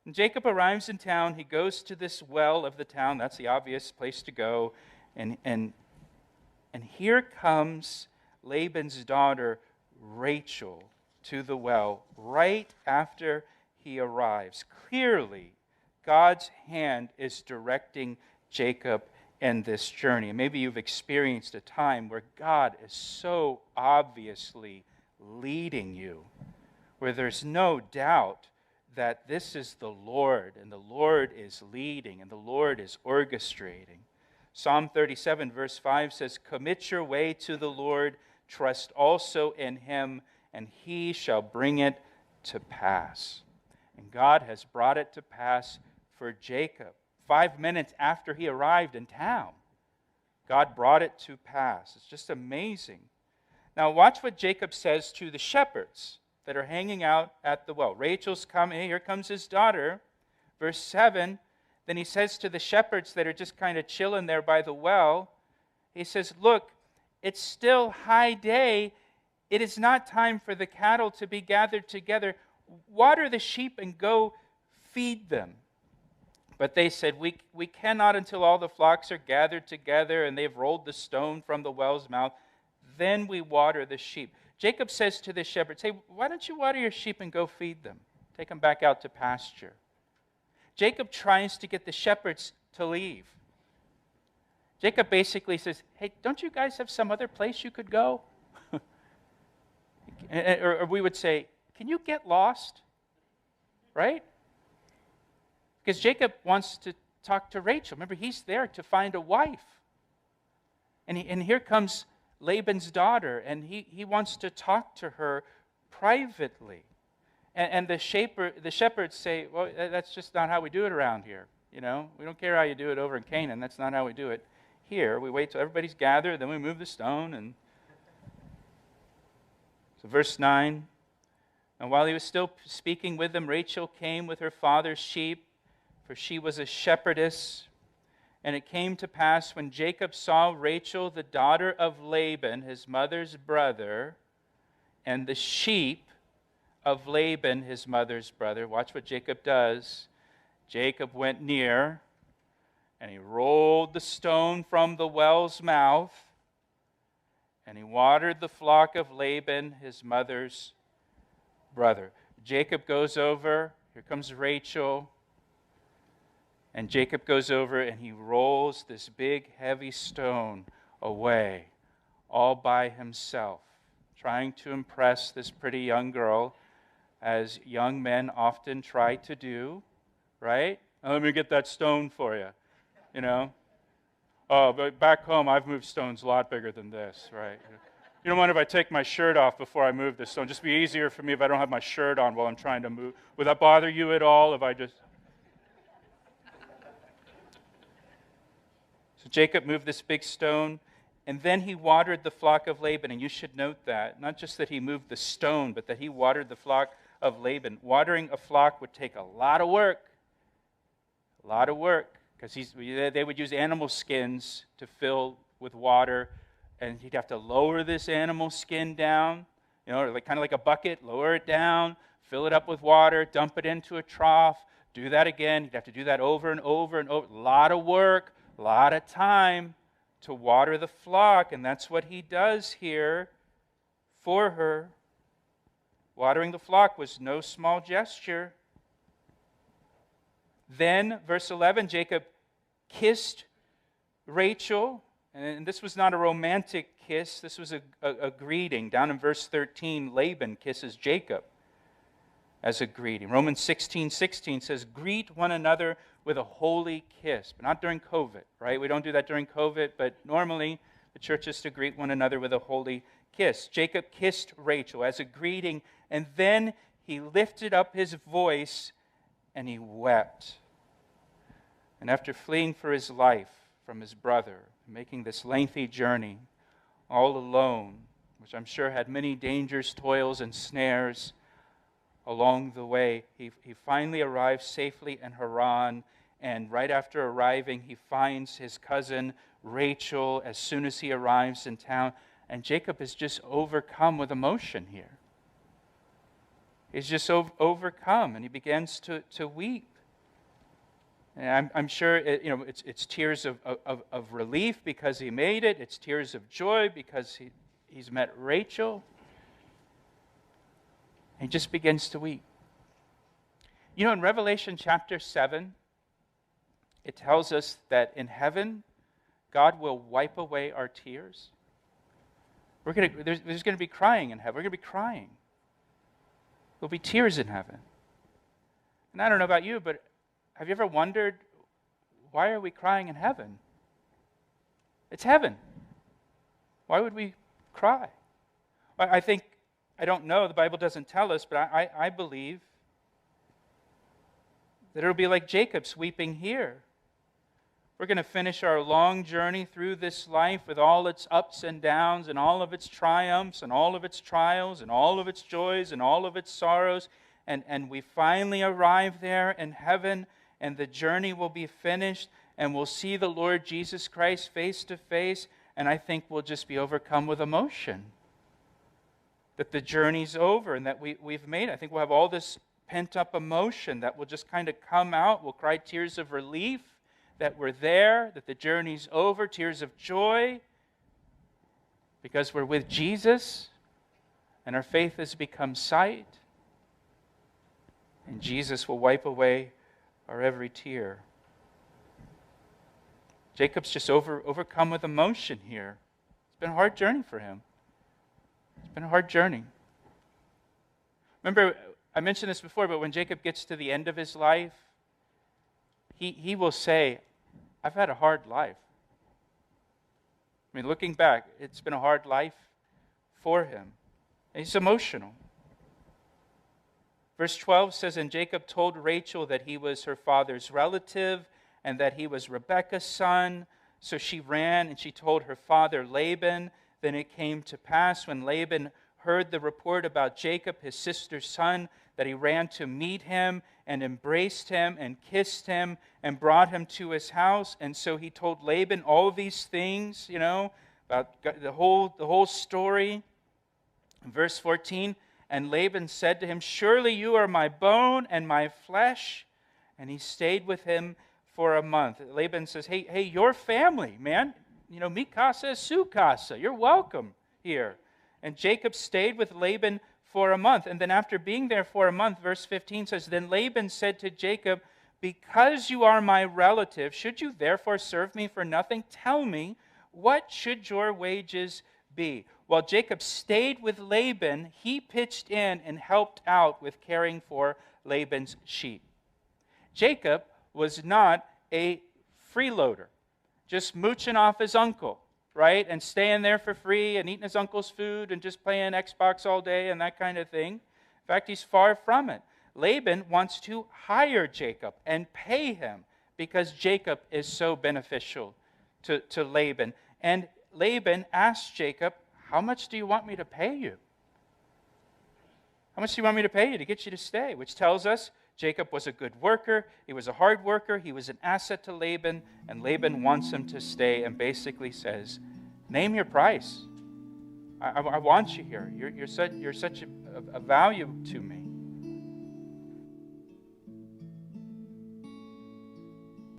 And Jacob arrives in town. He goes to this well of the town. That's the obvious place to go. And here comes Laban's daughter, Rachel, to the well right after he arrives. Clearly, God's hand is directing Jacob in this journey. And maybe you've experienced a time where God is so obviously leading you, where there's no doubt that this is the Lord, and the Lord is leading, and the Lord is orchestrating. Psalm 37, verse 5 says, "Commit your way to the Lord, trust also in him, and he shall bring it to pass." And God has brought it to pass for Jacob. 5 minutes after he arrived in town, God brought it to pass. It's just amazing. Now watch what Jacob says to the shepherds that are hanging out at the well. Rachel's coming, here comes his daughter. Verse 7, then he says to the shepherds that are just kind of chilling there by the well, he says, "Look, it's still high day. It is not time for the cattle to be gathered together. Water the sheep and go feed them." But they said, we cannot until all the flocks are gathered together and they've rolled the stone from the well's mouth. Then we water the sheep. Jacob says to the shepherds, "Hey, why don't you water your sheep and go feed them? Take them back out to pasture." Jacob tries to get the shepherds to leave. Jacob basically says, "Hey, don't you guys have some other place you could go?" or we would say, "Can you get lost?" Right? Because Jacob wants to talk to Rachel. Remember, he's there to find a wife. And here comes Laban's daughter, and he wants to talk to her privately. And the shepherds say, "Well, that's just not how we do it around here. You know, we don't care how you do it over in Canaan. That's not how we do it here. We wait till everybody's gathered, then we move the stone." And so verse 9, "And while he was still speaking with them, Rachel came with her father's sheep, for she was a shepherdess. And it came to pass when Jacob saw Rachel, the daughter of Laban, his mother's brother, and the sheep of Laban, his mother's brother." Watch what Jacob does. Jacob went near, and he rolled the stone from the well's mouth, and he watered the flock of Laban, his mother's brother. Jacob goes over. Here comes Rachel. And Jacob goes over and he rolls this big, heavy stone away all by himself, trying to impress this pretty young girl, as young men often try to do, right? "Oh, let me get that stone for you, you know. Oh, but back home, I've moved stones a lot bigger than this, right? You don't mind if I take my shirt off before I move this stone? Just be easier for me if I don't have my shirt on while I'm trying to move. Would that bother you at all if I just..." So Jacob moved this big stone, and then he watered the flock of Laban. And you should note that, not just that he moved the stone, but that he watered the flock of Laban. Watering a flock would take a lot of work. A lot of work. Because they would use animal skins to fill with water, and he'd have to lower this animal skin down, you know, kind of like a bucket, lower it down, fill it up with water, dump it into a trough, do that again. He'd have to do that over and over and over. A lot of work. A lot of time to water the flock, and that's what he does here for her. Watering the flock was no small gesture. Then, verse 11, Jacob kissed Rachel, and this was not a romantic kiss, this was a greeting. Down in verse 13, Laban kisses Jacob as a greeting. Romans 16:16 says, "Greet one another with a holy kiss." But not during COVID, right? We don't do that during COVID, but normally the church is to greet one another with a holy kiss. Jacob kissed Rachel as a greeting, and then he lifted up his voice and he wept. And after fleeing for his life from his brother, making this lengthy journey all alone, which I'm sure had many dangers, toils, and snares along the way, he finally arrives safely in Haran, and right after arriving, he finds his cousin Rachel as soon as he arrives in town, and Jacob is just overcome with emotion here. He's just overcome, and he begins to weep. And I'm sure it's tears of relief because he made it. It's tears of joy because he's met Rachel. He just begins to weep. You know, in Revelation chapter 7, it tells us that in heaven, God will wipe away our tears. There's going to be crying in heaven. We're going to be crying. There'll be tears in heaven. And I don't know about you, but have you ever wondered, why are we crying in heaven? It's heaven. Why would we cry? I don't know, the Bible doesn't tell us, but I believe that it'll be like Jacob's weeping here. We're going to finish our long journey through this life with all its ups and downs and all of its triumphs and all of its trials and all of its joys and all of its sorrows. And we finally arrive there in heaven, and the journey will be finished, and we'll see the Lord Jesus Christ face to face, and I think we'll just be overcome with emotion that the journey's over and that we've made it. I think we'll have all this pent-up emotion that will just kind of come out. We'll cry tears of relief that we're there, that the journey's over, tears of joy, because we're with Jesus, and our faith has become sight, and Jesus will wipe away our every tear. Jacob's just overcome with emotion here. It's been a hard journey for him. It's been a hard journey. Remember, I mentioned this before, but when Jacob gets to the end of his life, he will say, I've had a hard life. I mean, looking back, it's been a hard life for him. And he's emotional. Verse 12 says, and Jacob told Rachel that he was her father's relative and that he was Rebekah's son. So she ran and she told her father Laban. Then it came to pass when Laban heard the report about Jacob, his sister's son, that he ran to meet him and embraced him and kissed him and brought him to his house. And so he told Laban all these things, about the whole story. Verse 14, and Laban said to him, surely you are my bone and my flesh. And he stayed with him for a month. Laban says, hey, your family, man. Mi casa es su casa. You're welcome here. And Jacob stayed with Laban for a month. And then after being there for a month, verse 15 says, then Laban said to Jacob, because you are my relative, should you therefore serve me for nothing? Tell me, what should your wages be? While Jacob stayed with Laban, he pitched in and helped out with caring for Laban's sheep. Jacob was not a freeloader, just mooching off his uncle, right? And staying there for free and eating his uncle's food and just playing Xbox all day and that kind of thing. In fact, he's far from it. Laban wants to hire Jacob and pay him because Jacob is so beneficial to Laban. And Laban asked Jacob, how much do you want me to pay you? How much do you want me to pay you to get you to stay? Which tells us Jacob was a good worker. He was a hard worker. He was an asset to Laban. And Laban wants him to stay and basically says, name your price. I want you here. You're such a value to me.